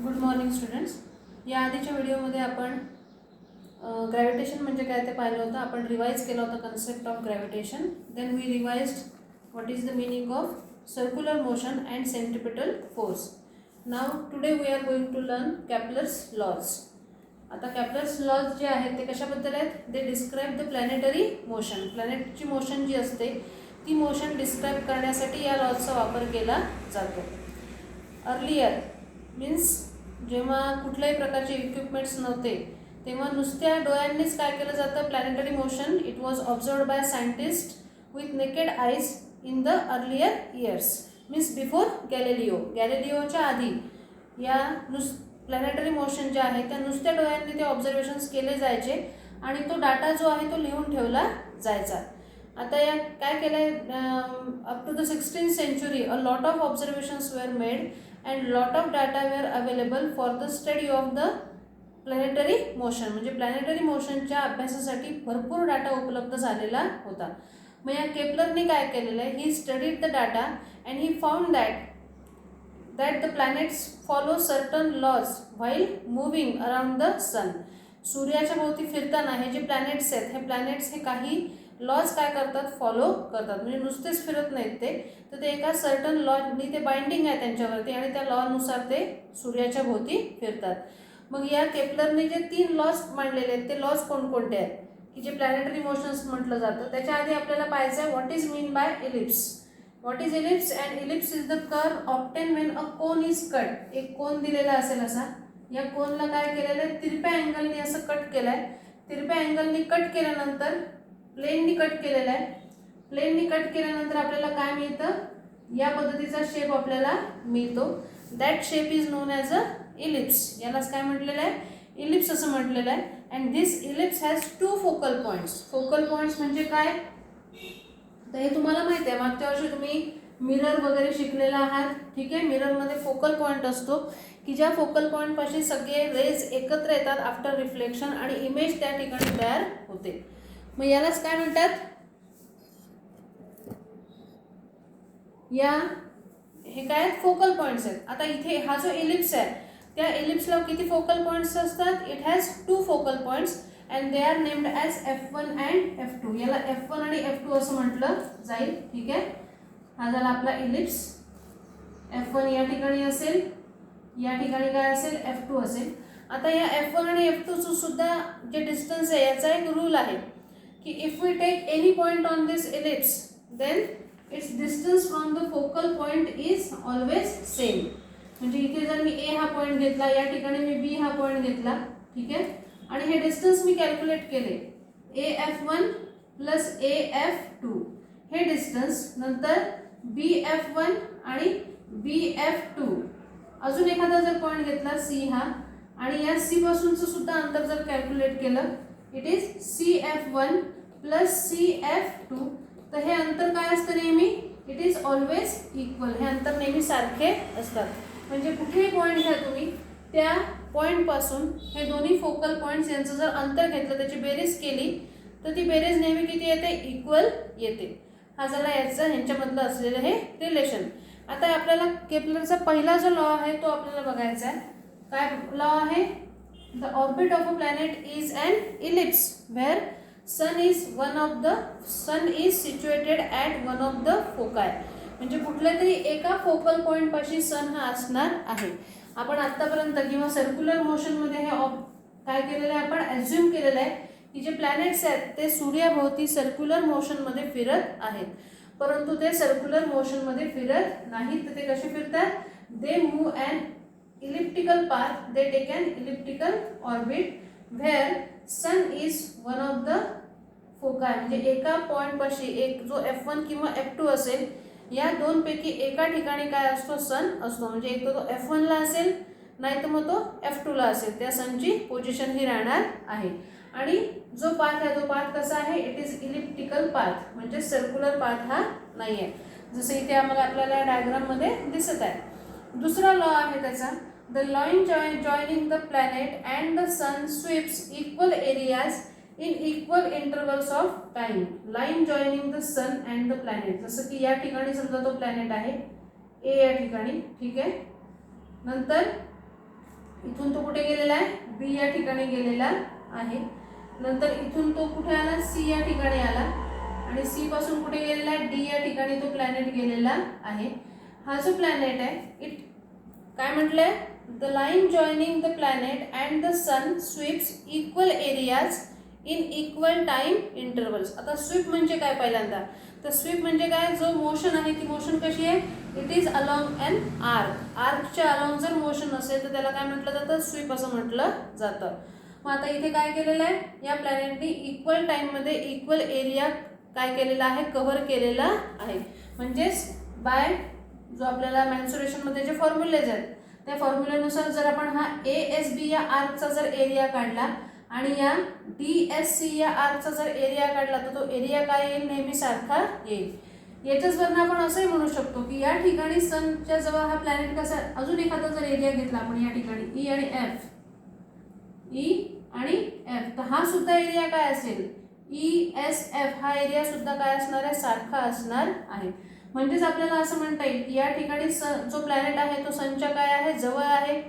Good morning students. या आधीच्या व्हिडिओमध्ये आपण ग्रॅव्हिटेशन म्हणजे काय ते पाहिलं होतं. आपण रिवाइज केलं होतं concept of gravitation. Then we revised what is the meaning of circular motion and centripetal force. Now today we are going to learn Kepler's laws. आता कॅप्लर्स लॉज जे आहेत ते कशाबद्दल आहेत? They describe the planetary motion. प्लॅनेटची motion जी असते ती मोशन डिस्क्राईब करण्यासाठी या लॉजचा वापर केला जातो. अर्लियर मीन्स जेव्हा कुठल्याही प्रकारचे इक्विपमेंट्स नव्हते तेव्हा नुसत्या डोळ्यांनीच काय केलं जातं? Planetary motion it was observed by scientist with naked eyes in the earlier years. Means before Galileo. गॅलिलिओच्या आधी या प्लॅनेटरी मोशन जे आहे त्या नुसत्या डोळ्यांनी ते ऑब्झर्वेशन्स केले जायचे आणि तो डाटा जो आहे तो लिहून ठेवला जायचा. आता या काय केलं आहे? Up to the 16th century a lot of observations were made and lot of data were available for the study of the planetary motion. म्हणजे प्लॅनेटरी मोशनच्या अभ्यासासाठी भरपूर डाटा उपलब्ध झालेला होता. मग या केपलरने काय केलेलं आहे? He studied the data and he found that the planets follow certain laws while moving around the sun. सूर्याच्या भोवती फिरताना हे जे प्लॅनेट्स आहेत हे प्लॅनेट्स हे काही लॉज काय करतात? फॉलो करतात. म्हणजे नुसतेच फिरत नाहीत ते, तर ते एका सर्टन लॉनी ते बाइंडिंग आहे त्यांच्यावरती आणि त्या लॉनुसार ते सूर्याच्या भोवती फिरतात. मग या केपलरने जे 3 लॉज मांडलेले आहेत ते लॉज कोणकोणते आहेत की जे प्लॅनेटरी मोशन्स म्हटलं जातं. त्याच्या आधी आपल्याला पाहायचं आहे what is mean by ellipse. What is ellipse? And ellipse is the curve obtain when a cone is cut. एक कोन दिलेला असेल असा, या कोनला काय केलेलं आहे? तिरप्या अँगलनी असं कट केलं आहे. तिरप्या अँगलनी कट केल्यानंतर प्लेननी कट केलेला आहे. प्लेननी कट केल्यानंतर आपल्याला काय मिळतं? या पद्धतीचा शेप आपल्याला मिळतो. That shape is non as a ellipse. यालाच काय म्हटलेलं आहे? इलिप्स असं म्हटलेलं आहे. And this ellipse has 2 focal points. Focal points म्हणजे काय? तर हे तुम्हाला माहिती आहे, मागच्या वर्षी तुम्ही मिरर वगैरे शिकलेला आहात. ठीक आहे. मिररमध्ये फोकल पॉईंट असतो की ज्या फोकल पॉईंटपाशी सगळे रेज एकत्र येतात आफ्टर रिफ्लेक्शन आणि इमेज त्या ठिकाणी तयार होते. मग यालाच काय म्हणतात? या हे काय फोकल पॉईंट्स आहेत. आता इथे हा जो इलिप्स आहे त्या इलिप्सला किती फोकल पॉईंट्स असतात? It has 2 focal points and they are named as F1 and F2. याला F1 आणि F2 असं म्हटलं जाईल. ठीक आहे. हा झाला आपला इलिप्स. F1 या ठिकाणी असेल, या ठिकाणी काय असेल? F2 असेल. आता या F1 आणि F2 सुद्धा जे डिस्टन्स आहे याचा एक रूल आहे की if we take any point on this ellipse then its distance from the focal point is always same. म्हणजे इथे जर मी ए हा पॉइंट घेतला, या ठिकाणी मी बी हा पॉइंट घेतला. ठीक आहे. आणि हे डिस्टन्स मी कॅल्क्युलेट केले AF1 प्लस AF2 हे डिस्टन्स, नंतर BF1 आणि BF2, अजून एखादा जर पॉइंट घेतला C हा आणि या C पासूनचं सुद्धा अंतर जर कॅल्क्युलेट केलं it is CF1 plus CF2. तर हे अंतर काय असतं? नेहमी इट इज ऑलवेज इक्वल. हे अंतर नेहमी सारखे असतात. म्हणजे कुठेही पॉईंट घ्या तुम्ही, त्या पॉईंटपासून हे दोन्ही फोकल पॉईंट्स यांचं जर अंतर घेतलं, त्याची बेरीज केली तर ती बेरीज नेहमी किती येते? इक्वल येते. हा झाला याचा ह्यांच्यामधलं असलेलं हे रिलेशन. आता आपल्याला केपलरचा पहिला जो लॉ आहे तो आपल्याला बघायचा आहे. काय लॉ आहे? The orbit of a planet is an ellipse where sun is situated at one of the foci. म्हणजे कुठल्या तरी एका फोकल पॉईंट पाशी सन हा असणार आहे. आपण आतापर्यंत किंवा सर्क्युलर मोशनमध्ये हे काय केलेलं आहे? आपण ॲज्युम केलेलं आहे की जे प्लॅनेट्स आहेत ते सूर्याभोवती सर्क्युलर मोशनमध्ये फिरत आहेत. परंतु ते सर्क्युलर मोशनमध्ये फिरत नाहीत. तर ते कसे फिरतात? They move and elliptical path. They take an elliptical orbit where sun is one of the foci. म्हणजे एका पॉइंट पाशी एक जो F1 किंवा F2 असेल या दोनपैकी एका ठिकाणी काय असतो? सन असतो. म्हणजे एक तो F1 ला असेल नाही तर मग तो F2 ला असेल. त्या सनची पोझिशन ही राहणार आहे. आणि जो पाथ आहे तो पाथ कसा आहे? It is elliptical path. म्हणजे सर्क्युलर पाथ हा नाही आहे, जसं इथे आम्हाला आपल्याला डायग्राममध्ये दिसत आहे. दुसरा लॉ आहे त्याचा, the line joining the planet and the sun sweeps equal areas in equal intervals of time. Line joining the sun and the planet. जसं की या ठिकाणी समजा तो प्लॅनेट आहे A या ठिकाणी. ठीक आहे. नंतर इथून तो कुठे गेलेला आहे, बी या ठिकाणी गेलेला आहे. नंतर इथून तो कुठे आला, सी या ठिकाणी आला आणि सी पासून कुठे गेलेला आहे, डी या ठिकाणी तो प्लॅनेट गेलेला आहे. हा जो प्लॅनेट आहे इट काय म्हटलंय, the line joining the planet and the sun sweeps equal areas in equal time intervals. आता स्वीप म्हणजे काय पहिल्यांदा, तर स्वीप म्हणजे काय, जो मोशन आहे ती मोशन कशी आहे, it is along an arc. आर्कच्या अलॉंग जर मोशन असेल तर त्याला काय म्हटलं जातं, स्वीप असं म्हटलं जातं. मग आता इथे काय केलेलं आहे, या प्लॅनेटने इक्वल टाइममध्ये इक्वल एरिया काय केलेला आहे, कव्हर केलेला आहे. म्हणजेच बाय जो आपल्याला मेन्सुरेशनमध्ये जे फॉर्म्युलेज आहेत त्या फॉर्म्युलेनुसार जर आपण हा ASB या आर्कचा जर एरिया काढला आणि या DSC या आर्कचा जर एरिया काढला तर तो एरिया काय येईल, नेहमी सारखा येईल. याच्याचवरून आपण असंही म्हणू शकतो की या ठिकाणी सनच्या जवळ हा प्लॅनेट कसा, अजून एखादा जर एरिया घेतला आपण या ठिकाणी E आणि F, तर हा सुद्धा एरिया काय असेल, ESF हा एरिया सुद्धा काय असणार आहे, सारखा असणार आहे. म्हणजेच आपल्याला असं म्हणता येईल की या ठिकाणी जो प्लॅनेट आहे तो सनच्या काय आहे, जवळ आहे.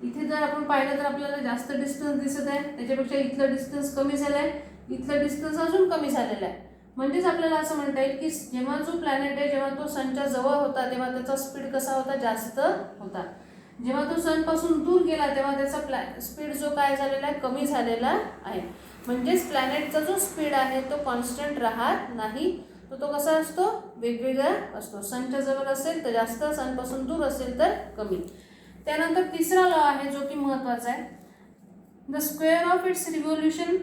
इथे जर आपण पाहिलं तर आपल्याला जास्त डिस्टन्स दिसत आहे, त्याच्यापेक्षा इथलं डिस्टन्स कमी झालं आहे, इथलं डिस्टन्स अजून कमी झालेलं आहे. म्हणजेच आपल्याला असं म्हणता येईल की जेव्हा जो प्लॅनेट आहे जेव्हा तो सनच्या जवळ होता तेव्हा त्याचा स्पीड कसा होता, जास्त होता. जेव्हा तो सनपासून दूर गेला तेव्हा त्याचा स्पीड जो काय झालेला आहे, कमी झालेला आहे. म्हणजेच प्लॅनेटचा जो स्पीड आहे तो कॉन्स्टंट राहत नाही, तो कसा असतो, वेगवेगळा असतो. सनच्या जवळ असेल तर जास्त, सनपासून दूर असेल तर कमी. त्यानंतर तिसरा लॉ आहे जो की महत्त्वाचा आहे, the square of its revolution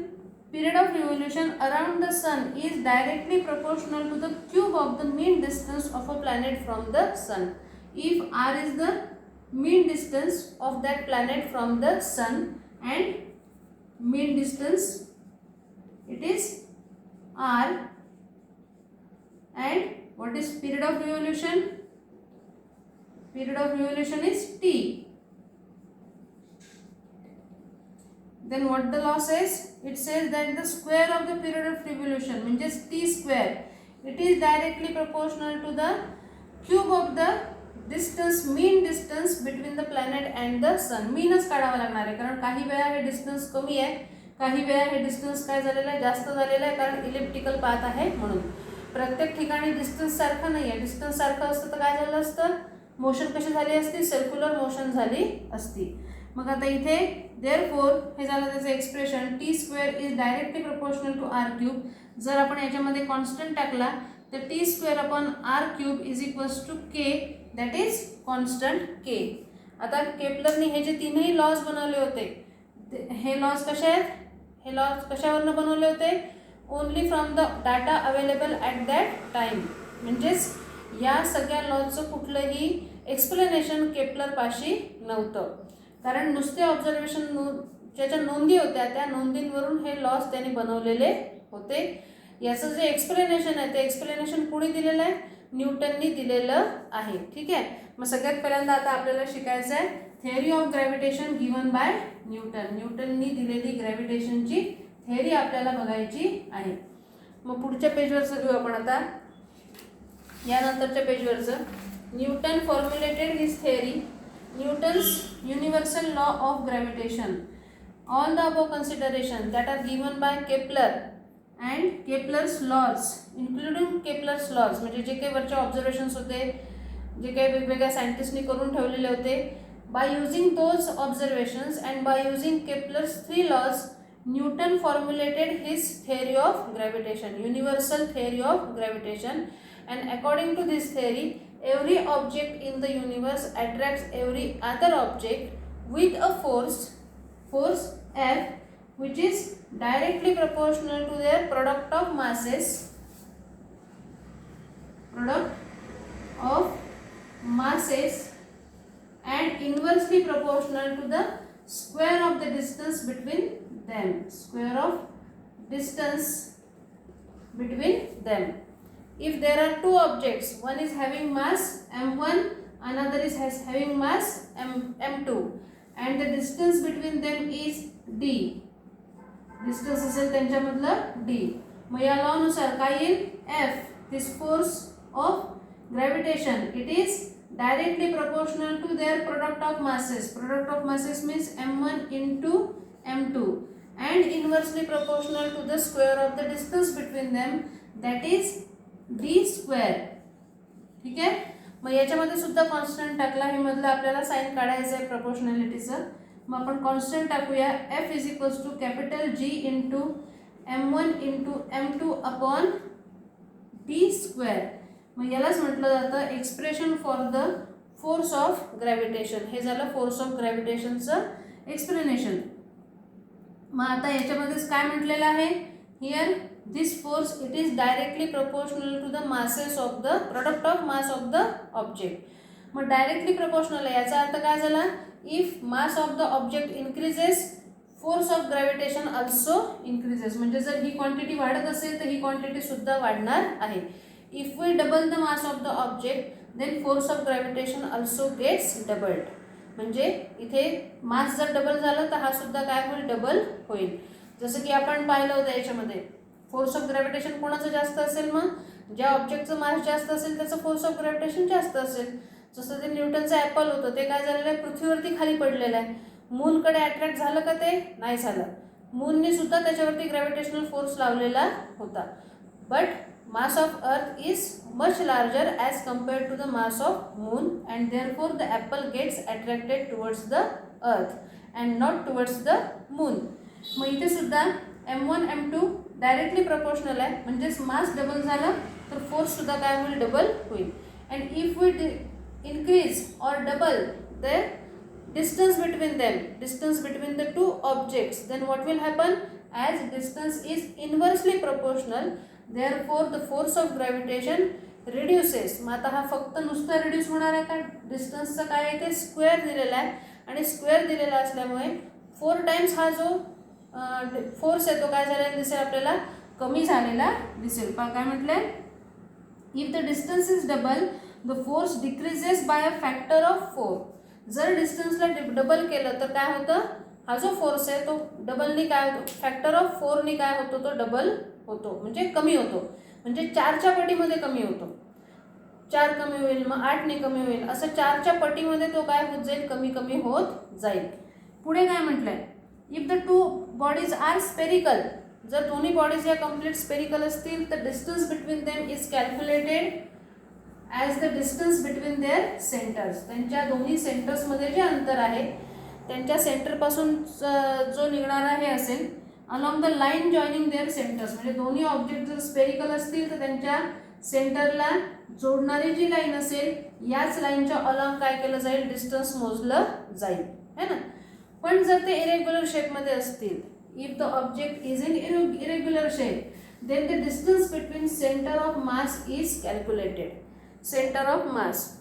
period of revolution around the sun is directly proportional to the cube of the mean distance of a planet from the sun. If r is the mean distance of that planet from the sun and mean distance it is r, and what is period of revolution, period of revolution is t. Then what the law says, it says that the square of the period of revolution means t square, it is directly proportional to the cube of the distance, mean distance between the planet and the sun. मीनच काढावा लागणार आहे कारण काही वेळा हे distance कमी आहे, काही वेळा हे डिस्टन्स काय झालेलं आहे, जास्त झालेलं आहे, कारण इलिप्टिकल पाथ आहे म्हणून. प्रत्येक ठिकाणी डिस्टन्स सारखं नाही आहे. डिस्टन्स सारखं असतं तर काय झालं असतं, मोशन कशी झाली असती, सर्क्युलर मोशन झाली असती. मग आता इथे देअरफोर हे झालं त्याचं expression, T square is directly proportional to R cube. जर आपण याच्यामध्ये कॉन्स्टंट टाकला तर T square upon R cube is equals to K, that is constant K. आता केपलरनी हे जे तीनही लॉज बनवले होते, हे लॉज कसे आहेत, हे लॉज कशावरनं बनवले होते, only from the data available at that time. म्हणजेच या सगळ्या लॉजचं कुठलंही एक्सप्लेनेशन केपलरपाशी नव्हतं, कारण नुसते ऑब्झर्वेशन ज्याच्या नोंदी होत्या त्या नोंदींवरून हे लॉज त्यांनी बनवलेले होते. याचं जे एक्सप्लेनेशन आहे ते एक्सप्लेनेशन कोणी दिलेलं आहे, न्यूटननी दिलेलं आहे. ठीक आहे. मग सगळ्यात पहिल्यांदा आता आपल्याला शिकायचं आहे theory of gravitation given by Newton. न्यूटननी दिलेली ग्रॅव्हिटेशनची थेअरी आपल्याला बघायची आहे. मग पुढच्या पेजवरचं घेऊ आपण आता, यानंतरच्या पेजवरचं. Newton formulated his theory, Newton's universal law of gravitation. All the above considerations that are given by Kepler and Kepler's laws, including Kepler's laws, म्हणजे जे काही वरचे ऑब्झर्वेशन्स होते, जे काही वेगवेगळ्या सायंटिस्टनी करून ठेवलेले होते, by using those observations and by using Kepler's 3 laws, Newton formulated his theory of gravitation, universal theory of gravitation. And according to this theory, every object in the universe attracts every other object with a force F, which is directly proportional to their product of masses and inversely proportional to the square of the distance between them. Square of distance between them. If there are two objects, one is having mass m1, another is having mass m2, and the distance between them is d. Distance असेल त्यांच्यामधलं d. मग या law नुसार काय येईल, F, this force of gravitation, it is directly proportional to their product of masses. Product of masses means m1 into m2 and inversely proportional to the square of the distance between them, that is d square. ठीक आहे. मग याच्यामध्ये सुद्धा constant टाकला, हे मधलं आपल्याला sign काढायचं आहे प्रोपोर्शनॅलिटीचं. मग आपण कॉन्स्टंट टाकूया f is equals to capital G into m1 into m2 upon d square. मग यालाच म्हटलं जातं expression for the force of gravitation. हे झालं फोर्स ऑफ ग्रॅव्हिटेशनचं एक्सप्लेनेशन. मग आता याच्यामध्येच काय म्हटलेलं आहे, here this force it is directly proportional to the masses of the product of mass of the object. मग डायरेक्टली प्रोपोर्शनल आहे याचा अर्थ काय झाला, if mass of the object increases force of gravitation also increases. म्हणजे जर ही quantity वाढत असेल तर ही क्वांटिटी सुद्धा वाढणार आहे. If we double the mass of the object then force of gravitation also gets doubled. म्हणजे इथे मास जर डबल झालं तर हा सुद्धा काय होईल, डबल होईल. जसं की आपण पाहिलं होतं याच्यामध्ये फोर्स ऑफ ग्रॅव्हिटेशन कोणाचं जास्त असेल, मग ज्या ऑब्जेक्टचं मास जास्त असेल त्याचं फोर्स ऑफ ग्रॅव्हिटेशन जास्त असेल. जसं ते न्यूटनचं ॲपल होतं, ते काय झालेलं आहे, पृथ्वीवरती खाली पडलेलं आहे. मूनकडे अट्रॅक्ट झालं का, ते नाही झालं. मूनने सुद्धा त्याच्यावरती ग्रॅव्हिटेशनल फोर्स लावलेला होता. But mass of earth is much larger as compared to the mass of moon and therefore the apple gets attracted towards the earth and not towards the moon. मग इथे सुद्धा m1 m2 डायरेक्टली प्रोपोर्शनल आहे, म्हणजेच mass double झालं तर force सुद्धा काय होईल, डबल होईल. अँड इफ वी इन्क्रीज और double the distance between them, distance between the two objects, then what will happen, as distance is inversely proportional therefore the force of gravitation reduces. मग आता हा फक्त नुसतं रिड्यूस होणार आहे का, डिस्टन्सचं काय आहे ते स्क्वेअर दिलेला आहे आणि स्क्वेअर दिलेला असल्यामुळे 4 टाइम्स हा जो फोर्स आहे तो काय झालेला दिसेल, आपल्याला कमी झालेला दिसेल. काय म्हटलंय, if the distance is double the force decreases by a factor of 4. जर डिस्टन्सला डबल केलं तर काय होतं, हा जो फोर्स आहे तो डबलनी काय होतो, फॅक्टर ऑफ 4नी काय होतो, तो डबल होतो, म्हणजे कमी होतो. म्हणजे 4च्या पटीमध्ये कमी होतो. 4 कमी होईल, मग 8ने कमी होईल, असं 4च्या पटीमध्ये तो काय होत जाईल, कमी कमी होत जाईल. पुढे काय म्हटलंय, if the two bodies are spherical, जर दोन्ही बॉडीज या कम्प्लीट स्पेरिकल असतील तर distance between them is calculated as the distance between their centres. त्यांच्या दोन्ही सेंटर्समध्ये जे अंतर आहे त्यांच्या सेंटरपासून जो निघणारा हे असेल along the line joining their centres. म्हणजे दोन्ही ऑब्जेक्ट जर स्पेरिकल असतील तर त्यांच्या सेंटरला जोडणारी जी लाईन असेल याच लाईनच्या अलॉंग काय केलं जाईल, डिस्टन्स मोजलं जाईल, है ना. पण जर ते इरेग्युलर शेपमध्ये असतील, if the object is in irregular shape then the distance between centre of mass is calculated. Centre of mass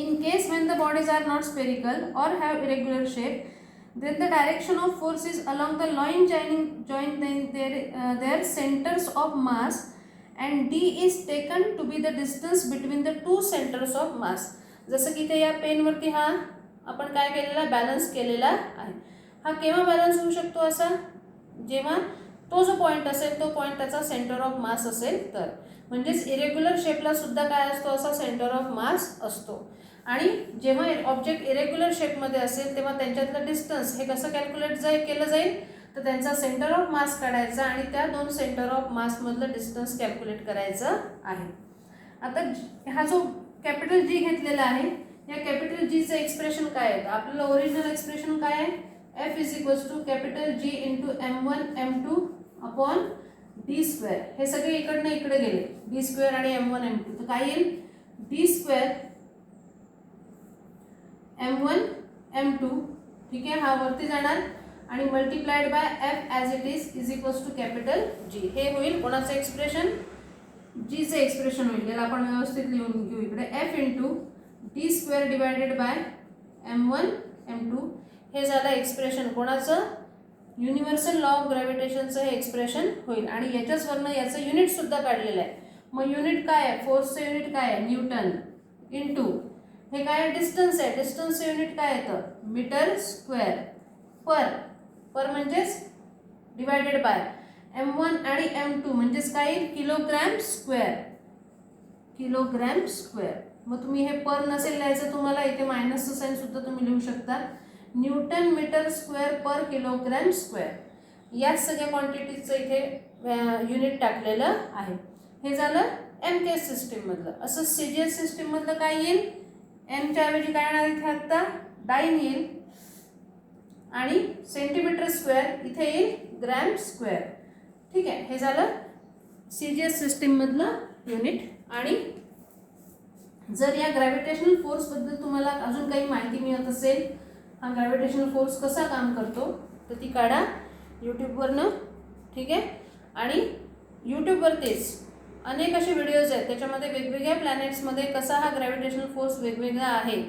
in case when the bodies are not spherical or have irregular shape then the direction of force is along the line joining their centers of mass and d is taken to be the distance between the two centers of mass. जसं की ते या पेनवरती हा आपण काय केलेला, balance केलेला आहे. हा केव्हा बॅलन्स होऊ शकतो असा, जेव्हा तो जो पॉईंट असेल तो पॉईंट त्याचा सेंटर ऑफ मास असेल तर. म्हणजेच इरेग्युलर शेपला सुद्धा काय असतो, असा सेंटर ऑफ मास असतो. आणि जेव्हा ऑब्जेक्ट इरेग्युलर शेपमध्ये असेल तेव्हा त्यांच्यातलं डिस्टन्स हे कसं कॅल्क्युलेट केलं जाईल, तर त्यांचा सेंटर ऑफ मास काढायचा आणि त्या दोन सेंटर ऑफ मासमधलं डिस्टन्स कॅल्क्युलेट करायचं आहे. आता हा जो कॅपिटल जी घेतलेला आहे या कॅपिटल जीचं एक्सप्रेशन काय आहे, आपल्याला ओरिजिनल एक्सप्रेशन काय आहे, F is equals to capital G into m1 m2 upon D square. हे सगळे इकडनं इकडे गेले, डी स्क्वेअर आणि m1 m2, तर काय येईल, डी स्क्वेअर m1 m2, ठीक आहे, हा वरती जाणार आणि multiplied by f as it is equals to capital G. हे होईल कोणाचं एक्सप्रेशन, जीचं एक्सप्रेशन होईल. याला आपण व्यवस्थित लिहून घेऊ इकडे, f into D square divided by m1 m2. हे झालं एक्सप्रेशन कोणाचं, युनिव्हर्सल लॉ ऑफ ग्रॅव्हिटेशनचं हे एक्सप्रेशन होईल. आणि याच्याच वरनं याचं युनिट सुद्धा काढलेलं आहे. मग युनिट काय आहे, फोर्सचं युनिट काय आहे, न्यूटन, इंटू हे काय डिस्टन्स आहे, डिस्टन्सचं युनिट काय येतं, मीटर स्क्वेअर, पर म्हणजेच डिवायडेड बाय m1 आणि m2 म्हणजेच काय, किलोग्रॅम स्क्वेअर, किलोग्रॅम स्क्वेअर. मग तुम्ही हे पर नसेल लिहायचं तुम्हाला, इथे मायनसचं साईन सुद्धा तुम्ही लिहू शकता. न्यूटन मीटर स्क्वेअर पर किलोग्रॅम स्क्वेअर, याच सगळ्या क्वांटिटीजचं इथे युनिट टाकलेलं आहे. हे झालं MKS सिस्टीममधलं. असं CGS सिस्टीममधलं काय येईल, एमच्या ऐवजी काय येणार इथे आत्ता डाईन येईल, आणि सेंटीमीटर स्क्वेअर इथे येईल ग्रॅम स्क्वेअर. ठीक आहे, हे झालं CGS सिस्टीममधलं युनिट. आणि जर या ग्रॅव्हिटेशनल फोर्सबद्दल तुम्हाला अजून काही माहिती मिळत असेल, हा ग्रॅव्हिटेशनल फोर्स कसा काम करतो, तर ती काढा यूट्यूबवरनं. ठीक आहे, आणि यूट्यूबवरतीच अनेक असे व्हिडिओज आहेत, त्याच्यामध्ये वेगवेगळ्या प्लॅनेट्समध्ये कसा हा ग्रॅव्हिटेशनल फोर्स वेगवेगळा आहे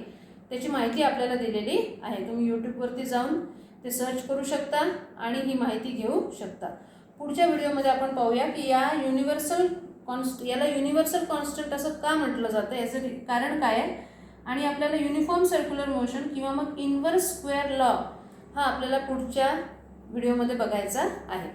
त्याची माहिती आपल्याला दिलेली आहे. तुम्ही यूट्यूबवरती जाऊन ते सर्च करू शकता आणि ही माहिती घेऊ शकता. पुढच्या व्हिडिओमध्ये आपण पाहूया की या याला युनिव्हर्सल कॉन्स्टंट असं का म्हटलं जातं, याचं कारण काय आहे, आणि आपल्याला युनिफॉर्म सर्क्युलर मोशन किंवा मग इन्व्हर्स स्क्वेअर लॉ हा आपल्याला पुढच्या व्हिडिओमध्ये बघायचा आहे.